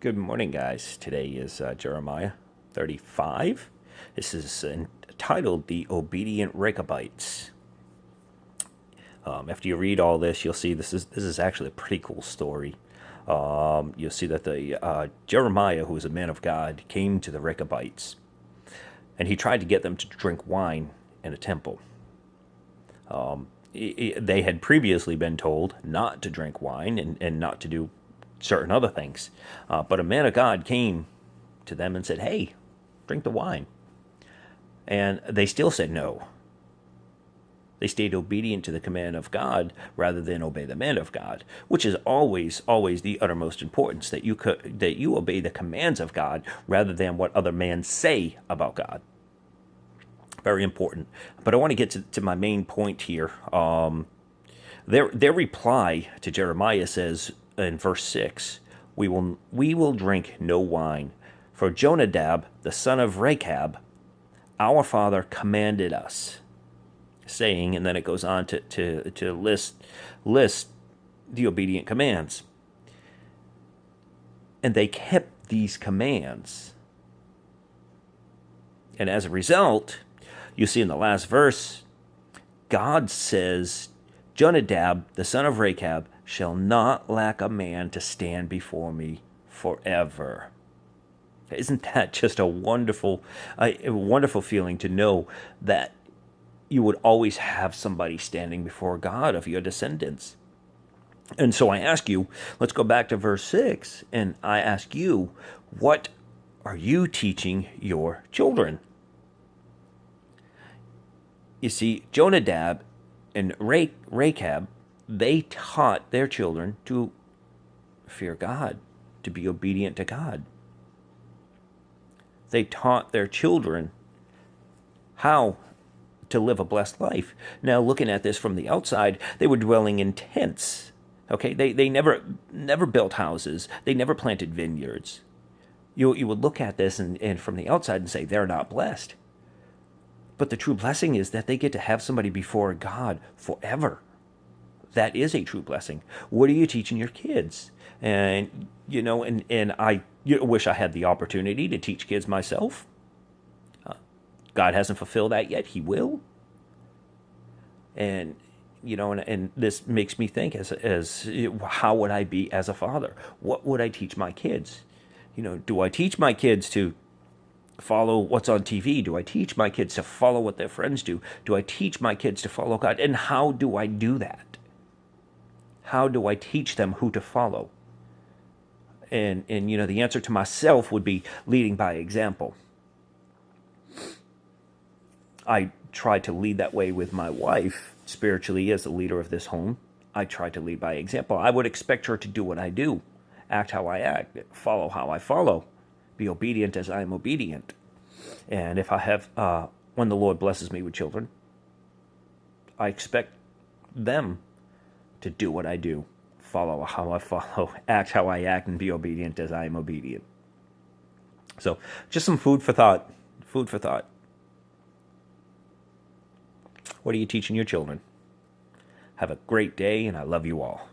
Good morning, guys. Today is Jeremiah 35. This is entitled The Obedient Rechabites. After you read all this, you'll see this is actually a pretty cool story. You'll see that the Jeremiah, who was a man of God, came to the Rechabites, and he tried to get them to drink wine in a temple. They had previously been told not to drink wine and not to do certain other things. But a man of God came to them and said, "Hey, drink the wine." And they still said no. They stayed obedient to the command of God rather than obey the man of God, which is always, always the uttermost importance, that you obey the commands of God rather than what other men say about God. Very important. But I want to get to my main point here. Their reply to Jeremiah says in verse 6, we will drink no wine, for Jonadab, the son of Rechab, our father commanded us, saying, and then it goes on to list the obedient commands. And they kept these commands. And as a result, you see in the last verse, God says, Jonadab, the son of Rechab, shall not lack a man to stand before me forever. Isn't that just a wonderful feeling to know that you would always have somebody standing before God of your descendants? And so I ask you, let's go back to verse 6, and I ask you, what are you teaching your children? You see, Jonadab and Rechab, they taught their children to fear God, to be obedient to God. They taught their children how to live a blessed life. Now, looking at this from the outside, they were dwelling in tents. Okay, they never built houses. They never planted vineyards. You would look at this and from the outside and say, they're not blessed. But the true blessing is that they get to have somebody before God forever. That is a true blessing. What are you teaching your kids? And, I wish I had the opportunity to teach kids myself. God hasn't fulfilled that yet. He will. And, and this makes me think as how would I be as a father? What would I teach my kids? Do I teach my kids to follow what's on TV? Do I teach my kids to follow what their friends do? Do I teach my kids to follow God? And how do I do that? How do I teach them who to follow? And the answer to myself would be leading by example. I try to lead that way with my wife spiritually as the leader of this home. I try to lead by example. I would expect her to do what I do, act how I act, follow how I follow, be obedient as I am obedient. And if I have, when the Lord blesses me with children, I expect them to do what I do, follow how I follow, act how I act, and be obedient as I am obedient. So just some food for thought. Food for thought. What are you teaching your children? Have a great day, and I love you all.